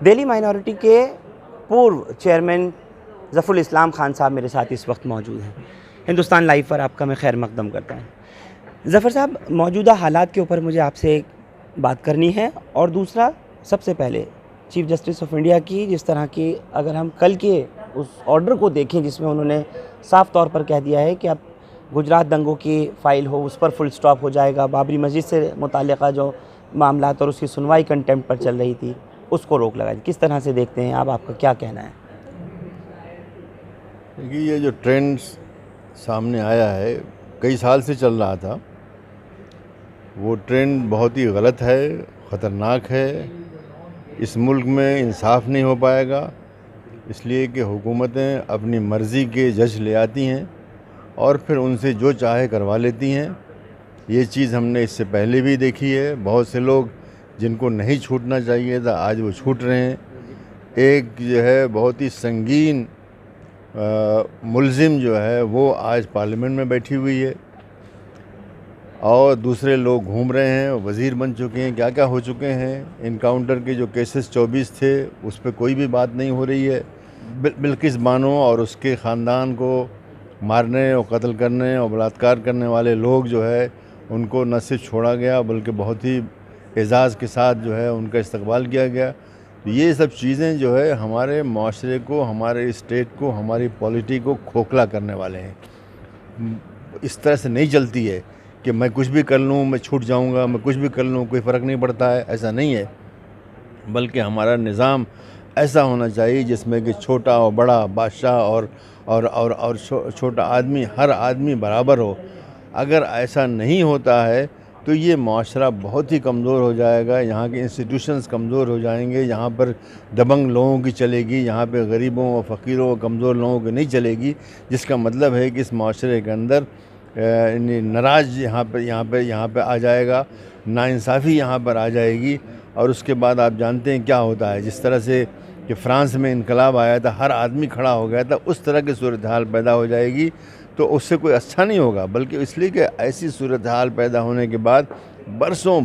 Delhi minority के पूर्व chairman ज़फ़रुल इस्लाम ख़ान साहब मेरे साथ इस वक्त मौजूद हैं। हिंदुस्तान लाइव पर आपका मैं खैर मकदम करता हूँ। ज़फ़र साहब, मौजूदा हालात के ऊपर मुझे आपसे एक बात करनी है, और दूसरा सबसे पहले चीफ़ जस्टिस ऑफ इंडिया की जिस तरह की, अगर हम कल के उस ऑर्डर को देखें जिसमें उन्होंने साफ़ तौर पर कह दिया है कि अब गुजरात दंगों की फ़ाइल हो उस पर फुल स्टॉप हो जाएगा, बाबरी मस्जिद से मुताल्लिक़ा जो मामलात और उसकी सुनवाई कंटेम्प्ट पर चल रही थी उसको रोक लगाई। किस तरह से देखते हैं आप, आपका क्या कहना है? देखिए, ये जो ट्रेंड सामने आया है, कई साल से चल रहा था, वो ट्रेंड बहुत ही गलत है, ख़तरनाक है। इस मुल्क में इंसाफ नहीं हो पाएगा, इसलिए कि हुकूमतें अपनी मर्ज़ी के जज ले आती हैं और फिर उनसे जो चाहे करवा लेती हैं। ये चीज़ हमने इससे पहले भी देखी है। बहुत से लोग जिनको नहीं छूटना चाहिए था आज वो छूट रहे हैं। एक जो है बहुत ही संगीन मुलजिम जो है वो आज पार्लियामेंट में बैठी हुई है, और दूसरे लोग घूम रहे हैं, वज़ीर बन चुके हैं, क्या क्या हो चुके हैं। इनकाउंटर के जो केसेस 24 थे उस पर कोई भी बात नहीं हो रही है। बिल्किस बानो और उसके ख़ानदान को मारने और कत्ल करने और बलात्कार करने वाले लोग जो है उनको न सिर्फ छोड़ा गया बल्कि बहुत ही एजाज़ के साथ जो है उनका इस्तकबाल किया गया। तो ये सब चीज़ें जो है हमारे माशरे को, हमारे स्टेट को, हमारी पॉलिटी को खोखला करने वाले हैं। इस तरह से नहीं चलती है कि मैं कुछ भी कर लूँ मैं छूट जाऊँगा, मैं कुछ भी कर लूँ कोई फ़र्क नहीं पड़ता है, ऐसा नहीं है। बल्कि हमारा निज़ाम ऐसा होना चाहिए जिसमें कि छोटा और बड़ा, बादशाह और छोटा आदमी, हर आदमी बराबर हो। अगर ऐसा नहीं होता है तो ये माशरा बहुत ही कमज़ोर हो जाएगा, यहाँ के इंस्टीट्यूशंस कमज़ोर हो जाएंगे, यहाँ पर दबंग लोगों की चलेगी, यहाँ पे गरीबों और फ़कीरों और कमज़ोर लोगों की नहीं चलेगी। जिसका मतलब है कि इस माशरे के अंदर नाराज़ यहाँ पे आ जाएगा, नाइंसाफ़ी यहाँ पर आ जाएगी। और उसके बाद आप जानते हैं क्या होता है, जिस तरह से कि फ़्रांस में इनकलाब आया था, हर आदमी खड़ा हो गया था, उस तरह की सूरत हाल पैदा हो जाएगी। तो उससे कोई अच्छा नहीं होगा, बल्कि इसलिए कि ऐसी सूरत हाल पैदा होने के बाद बरसों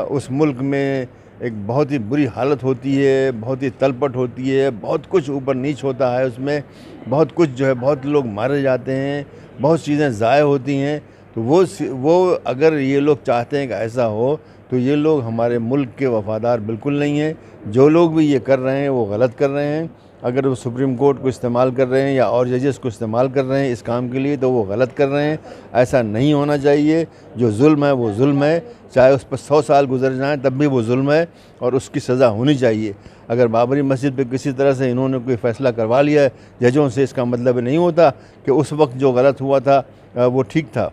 उस मुल्क में एक बहुत ही बुरी हालत होती है, बहुत ही तलपट होती है, बहुत कुछ ऊपर नीच होता है, उसमें बहुत कुछ जो है, बहुत लोग मारे जाते हैं, बहुत चीज़ें ज़ाय होती हैं। तो वो अगर ये लोग चाहते हैं कि ऐसा हो तो ये लोग हमारे मुल्क के वफ़ादार बिल्कुल नहीं हैं। जो लोग भी ये कर रहे हैं वो गलत कर रहे हैं। अगर वो सुप्रीम कोर्ट को इस्तेमाल कर रहे हैं या और जजेस को इस्तेमाल कर रहे हैं इस काम के लिए तो वो गलत कर रहे हैं। ऐसा नहीं होना चाहिए। जो जुल्म है वो जुल्म है, चाहे उस पर 100 साल गुजर जाएं तब भी वो जुल्म है और उसकी सज़ा होनी चाहिए। अगर बाबरी मस्जिद पे किसी तरह से इन्होंने कोई फ़ैसला करवा लिया है जजों से, इसका मतलब नहीं होता कि उस वक्त जो गलत हुआ था वो ठीक था।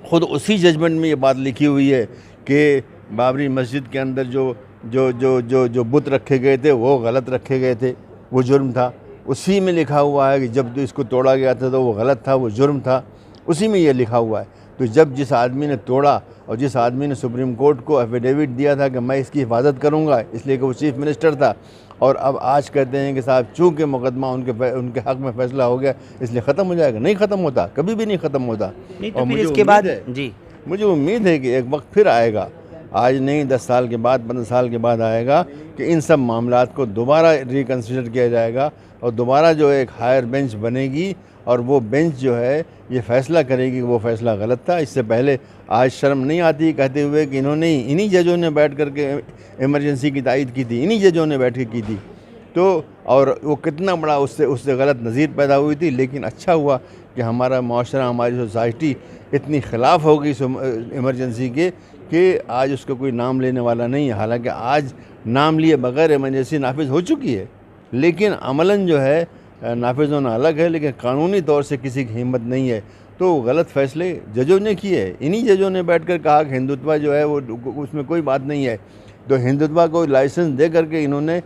ख़ुद उसी जजमेंट में ये बात लिखी हुई है कि बाबरी मस्जिद के अंदर जो बुत रखे गए थे वो गलत रखे गए थे, वो जुर्म था। उसी में लिखा हुआ है कि जब तो इसको तोड़ा गया था तो वो गलत था, वो जुर्म था, उसी में ये लिखा हुआ है। तो जब जिस आदमी ने तोड़ा और जिस आदमी ने सुप्रीम कोर्ट को एफिडेविट दिया था कि मैं इसकी हिफाजत करूँगा, इसलिए कि वो चीफ़ मिनिस्टर था, और अब आज कहते हैं कि साहब चूँकि मुकदमा उनके हक़ में फ़ैसला हो गया इसलिए ख़त्म हो जाएगा। नहीं ख़त्म होता, कभी भी नहीं ख़त्म होता। नहीं, तो फिर इसके बाद मुझे उम्मीद है कि एक वक्त फिर आएगा, आज नहीं 10 साल के बाद, 15 साल के बाद आएगा कि इन सब मामलात को दोबारा रिकन्सिडर किया जाएगा और दोबारा जो एक हायर बेंच बनेगी और वो बेंच जो है ये फ़ैसला करेगी कि वो फ़ैसला गलत था। इससे पहले आज शर्म नहीं आती कहते हुए कि इन्हीं जजों ने बैठ कर के इमरजेंसी की तायीद की थी, इन्हीं जजों ने बैठ के की थी। तो और वो कितना बड़ा उससे गलत नज़ीर पैदा हुई थी। लेकिन अच्छा हुआ कि हमारा माशरा, हमारी सोसाइटी इतनी ख़िलाफ़ हो गई इमरजेंसी के कि आज उसका कोई नाम लेने वाला नहीं है। हालांकि आज नाम लिए बगैर इमरजेंसी नाफिज हो चुकी है, लेकिन अमलन जो है नाफिज होना अलग है, लेकिन कानूनी तौर से किसी की हिम्मत नहीं है। तो गलत फ़ैसले जजों ने किए, इन्हीं जजों ने बैठकर कहा कि हिंदुत्व जो है वो उसमें कोई बात नहीं है। तो हिंदुत्व को लाइसेंस दे करके इन्होंने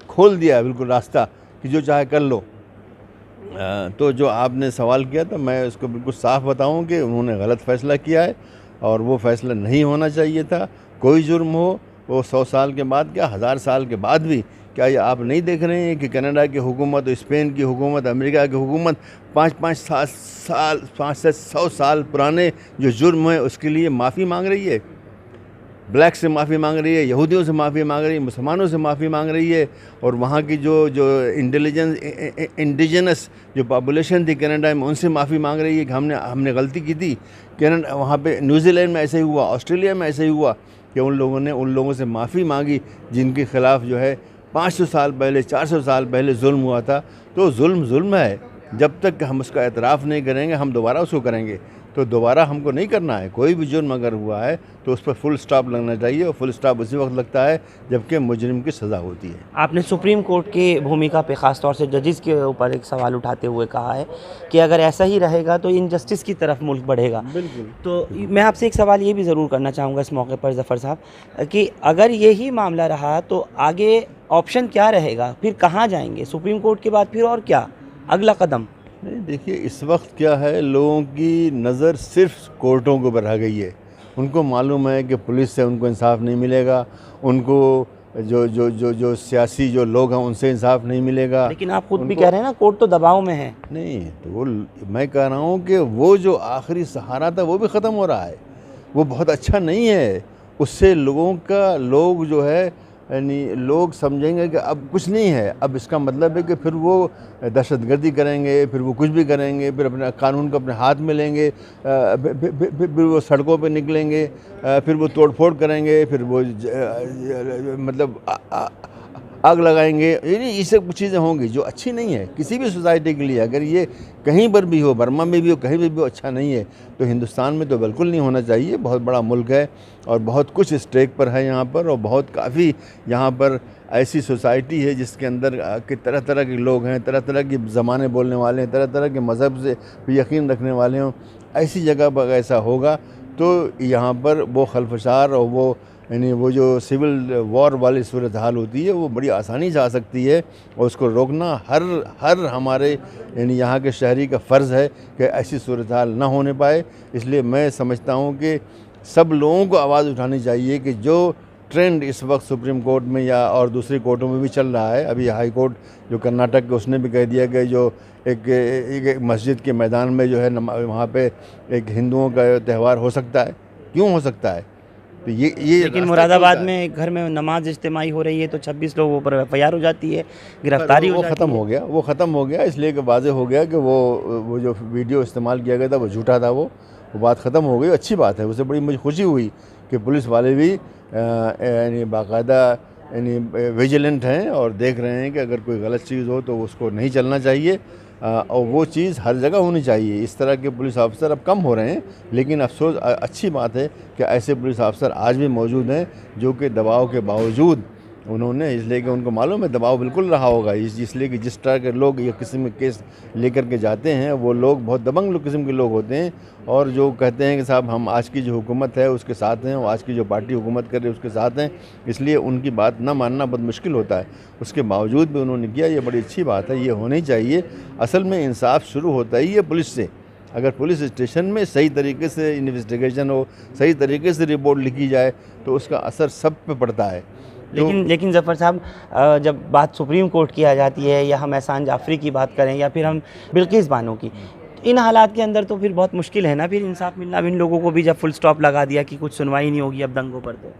खोल दिया बिल्कुल रास्ता कि जो चाहे कर लो। तो जो आपने सवाल किया था मैं उसको बिल्कुल साफ़ बताऊं कि उन्होंने गलत फ़ैसला किया है और वो फ़ैसला नहीं होना चाहिए था। कोई जुर्म हो वो 100 साल के बाद क्या 1000 साल के बाद भी, क्या ये आप नहीं देख रहे हैं कि कनाडा की हुकूमत, स्पेन की हुकूमत, अमेरिका की हुकूमत 5 से 100 साल पुराने जो जुर्म है उसके लिए माफ़ी मांग रही है। ब्लैक से माफ़ी मांग रही है, यहूदियों से माफ़ी मांग रही है, मुसलमानों से माफ़ी मांग रही है। और वहाँ की जो जो इंडिजिनस जो पॉपुलेशन थी कनाडा में, उनसे माफ़ी मांग रही है कि हमने गलती की थी। कनाडा वहाँ पे न्यूजीलैंड में ऐसे ही हुआ, ऑस्ट्रेलिया में ऐसे ही हुआ कि उन लोगों ने उन लोगों से माफ़ी मांगी जिनके ख़िलाफ़ जो है 500 साल पहले 400 साल पहले जुल्म हुआ था। तो जुल्म जुल्म है, जब तक हम उसका एतराफ़ नहीं करेंगे हम दोबारा उसको करेंगे। तो दोबारा हमको नहीं करना है। कोई भी जुर्म अगर हुआ है तो उस पर फुल स्टॉप लगना चाहिए, और फुल स्टॉप उसी वक्त लगता है जबकि मुजरिम की सज़ा होती है। आपने सुप्रीम कोर्ट की भूमिका पे ख़ास तौर से जजेस के ऊपर एक सवाल उठाते हुए कहा है कि अगर ऐसा ही रहेगा तो इनजस्टिस की तरफ मुल्क बढ़ेगा। बिल्कुल। तो मैं आपसे एक सवाल ये भी ज़रूर करना चाहूँगा इस मौके पर ज़फ़र साहब कि अगर यही मामला रहा तो आगे ऑप्शन क्या रहेगा, फिर कहाँ जाएंगे? सुप्रीम कोर्ट के बाद फिर और क्या अगला कदम? नहीं, देखिए इस वक्त क्या है, लोगों की नज़र सिर्फ कोर्टों के ऊपर रह गई है। उनको मालूम है कि पुलिस से उनको इंसाफ नहीं मिलेगा, उनको जो जो जो जो सियासी जो लोग हैं उनसे इंसाफ नहीं मिलेगा। लेकिन आप खुद भी कह रहे हैं ना कोर्ट तो दबाव में है। नहीं, तो वो मैं कह रहा हूँ कि वो जो आखिरी सहारा था वो भी ख़त्म हो रहा है। वो बहुत अच्छा नहीं है। उससे लोग जो है यानी लोग समझेंगे कि अब कुछ नहीं है। अब इसका मतलब है कि फिर वो दहशतगर्दी करेंगे, फिर वो कुछ भी करेंगे, फिर अपने कानून को अपने हाथ में लेंगे, फिर वो सड़कों पे निकलेंगे, फिर वो तोड़-फोड़ करेंगे, फिर वो मतलब आग लगाएंगे। ये सब कुछ चीज़ें होंगी जो अच्छी नहीं है किसी भी सोसाइटी के लिए। अगर ये कहीं पर भी हो, बर्मा में भी हो, कहीं भी हो, अच्छा नहीं है। तो हिंदुस्तान में तो बिल्कुल नहीं होना चाहिए। बहुत बड़ा मुल्क है और बहुत कुछ स्टेक पर है यहाँ पर, और बहुत काफ़ी यहाँ पर ऐसी सोसाइटी है जिसके अंदर कि तरह तरह के लोग हैं, तरह तरह की ज़बानें बोलने वाले हैं, तरह तरह के मज़हब से भी यकीन रखने वाले हों। ऐसी जगह पर ऐसा होगा तो यहाँ पर वो खलफशार और वो यानी वो जो सिविल वॉर वाली सूरत हाल होती है वो बड़ी आसानी से आ सकती है, और उसको रोकना हर हमारे यानी यहाँ के शहरी का फ़र्ज़ है कि ऐसी सूरत हाल ना होने पाए। इसलिए मैं समझता हूँ कि सब लोगों को आवाज़ उठानी चाहिए कि जो ट्रेंड इस वक्त सुप्रीम कोर्ट में या और दूसरी कोर्टों में भी चल रहा है, अभी हाई कोर्ट जो कर्नाटक के उसने भी कह दिया कि जो एक मस्जिद के मैदान में जो है वहाँ पे एक हिंदुओं का त्यौहार हो सकता है, क्यों हो सकता है? तो ये लेकिन मुरादाबाद में एक घर में नमाज इज्तिमाई हो रही है तो 26 लोगों पर एफआईआर हो जाती है, गिरफ्तारी हो जाती है। वो ख़त्म हो गया इसलिए कि वाज़ेह हो गया कि वो जो वीडियो इस्तेमाल किया गया था वो झूठा था। वो बात ख़त्म हो गई। अच्छी बात है, उससे बड़ी मुझे खुशी हुई कि पुलिस वाले भी यानी बाकायदा यानी विजिलेंट हैं और देख रहे हैं कि अगर कोई गलत चीज़ हो तो उसको नहीं चलना चाहिए, और वो चीज़ हर जगह होनी चाहिए। इस तरह के पुलिस ऑफिसर अब कम हो रहे हैं, लेकिन अफसोस अच्छी बात है कि ऐसे पुलिस ऑफिसर आज भी मौजूद हैं जो कि दबाव के बावजूद उन्होंने, इसलिए कि उनको मालूम है दबाव बिल्कुल रहा होगा, इसलिए कि जिस तरह के लोग ये किस्म के केस लेकर के जाते हैं वो लोग बहुत दबंग किस्म के लोग होते हैं, और जो कहते हैं कि साहब हम आज की जो हुकूमत है उसके साथ हैं, और आज की जो पार्टी हुकूमत कर रही है उसके साथ हैं, इसलिए उनकी बात ना मानना बहुत मुश्किल होता है। उसके बावजूद भी उन्होंने किया, ये बड़ी अच्छी बात है, ये होनी चाहिए। असल में इंसाफ शुरू होता ही है पुलिस से। अगर पुलिस स्टेशन में सही तरीके से इन्वेस्टिगेशन हो, सही तरीके से रिपोर्ट लिखी जाए तो उसका असर सब पे पड़ता है। लेकिन ज़फ़र साहब, जब बात सुप्रीम कोर्ट की आ जाती है या हम एहसान जाफ़री की बात करें या फिर हम बिल्किस बानो की, इन हालात के अंदर तो फिर बहुत मुश्किल है ना फिर इंसाफ मिलना। अब इन लोगों को भी जब फुल स्टॉप लगा दिया कि कुछ सुनवाई नहीं होगी अब दंगों पर, तो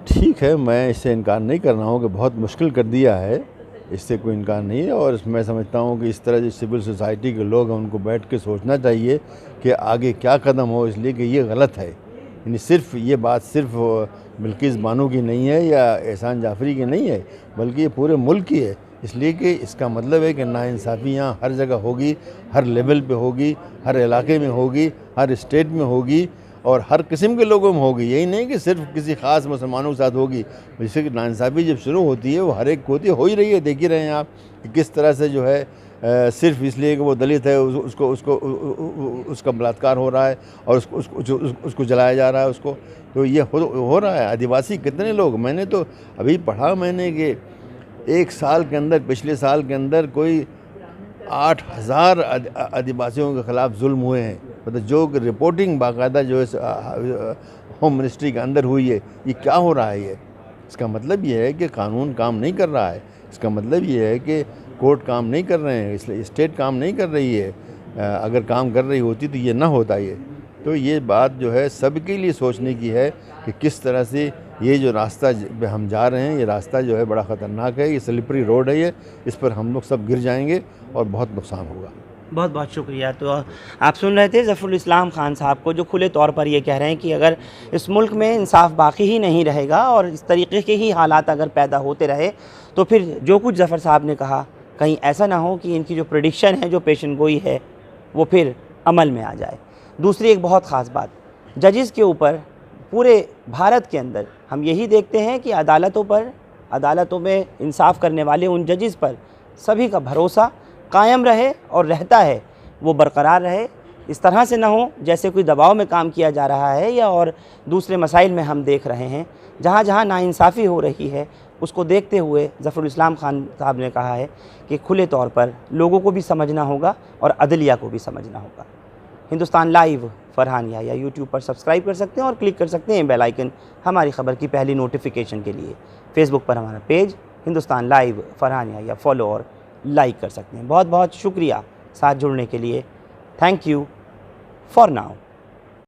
ठीक है, मैं इससे इनकार नहीं कर रहा हूँ कि बहुत मुश्किल कर दिया है, इससे कोई इनकार नहीं है। और मैं समझता हूँ कि इस तरह जो सिविल सोसाइटी के लोग हैं उनको बैठ के सोचना चाहिए कि आगे क्या कदम हो, इसलिए कि ये गलत है। यानी सिर्फ ये बात सिर्फ बिल्किस बानो की नहीं है या एहसान जाफ़री की नहीं है, बल्कि ये पूरे मुल्क की है। इसलिए कि इसका मतलब है कि नाइंसाफ़ी यहाँ हर जगह होगी, हर लेवल पे होगी, हर इलाके में होगी, हर स्टेट में होगी, और हर किस्म के लोगों में होगी। यही नहीं कि सिर्फ किसी ख़ास मुसलमानों के साथ होगी। जैसे कि नाइंसाफ़ी जब शुरू होती है वो हर एक होती हो ही रही है। देख ही रहे हैं आप कि किस तरह से जो है सिर्फ इसलिए कि वो दलित है उसका बलात्कार हो रहा है और उसको जलाया जा रहा है उसको। तो ये हो रहा है। आदिवासी कितने लोग, मैंने तो अभी पढ़ा मैंने कि एक साल के अंदर, पिछले साल के अंदर कोई 8,000 आदिवासियों के ख़िलाफ़ जुल्म हुए हैं। मतलब जो रिपोर्टिंग बाकायदा जो है होम मिनिस्ट्री के अंदर हुई है। ये क्या हो रहा है? ये इसका मतलब ये है कि कानून काम नहीं कर रहा है। इसका मतलब ये है कि कोर्ट काम नहीं कर रहे हैं, इसलिए स्टेट काम नहीं कर रही है। अगर काम कर रही होती तो ये ना होता ये। तो ये बात जो है सबके लिए सोचने की है कि किस तरह से ये जो रास्ता हम जा रहे हैं, ये रास्ता जो है बड़ा ख़तरनाक है, ये स्लिपरी रोड है, ये इस पर हम लोग सब गिर जाएंगे और बहुत नुकसान होगा। बहुत बहुत शुक्रिया। तो आप सुन रहे थे ज़फ़रुल इस्लाम खान साहब को, जो खुले तौर पर ये कह रहे हैं कि अगर इस मुल्क में इंसाफ बाकी ही नहीं रहेगा और इस तरीके के ही हालात अगर पैदा होते रहे तो फिर जो कुछ ज़फ़र साहब ने कहा, कहीं ऐसा ना हो कि इनकी जो प्रेडिक्शन है, जो पेशन गोई है, वो फिर अमल में आ जाए। दूसरी एक बहुत ख़ास बात, जजेस के ऊपर पूरे भारत के अंदर हम यही देखते हैं कि अदालतों में इंसाफ करने वाले उन जजेस पर सभी का भरोसा कायम रहे और रहता है, वो बरकरार रहे। इस तरह से ना हो जैसे कोई दबाव में काम किया जा रहा है या और दूसरे मसाइल में हम देख रहे हैं। जहाँ जहाँ नाइंसाफ़ी हो रही है उसको देखते हुए ज़फ़रुल इस्लाम खान साहब ने कहा है कि खुले तौर पर लोगों को भी समझना होगा और अदलिया को भी समझना होगा। हिंदुस्तान लाइव फरहानिया या यूट्यूब पर सब्सक्राइब कर सकते हैं और क्लिक कर सकते हैं बेल आइकन हमारी ख़बर की पहली नोटिफिकेशन के लिए। फेसबुक पर हमारा पेज हिंदुस्तान लाइव फरहानिया या फॉलो और लाइक कर सकते हैं। बहुत बहुत शुक्रिया साथ जुड़ने के लिए। Thank you for now.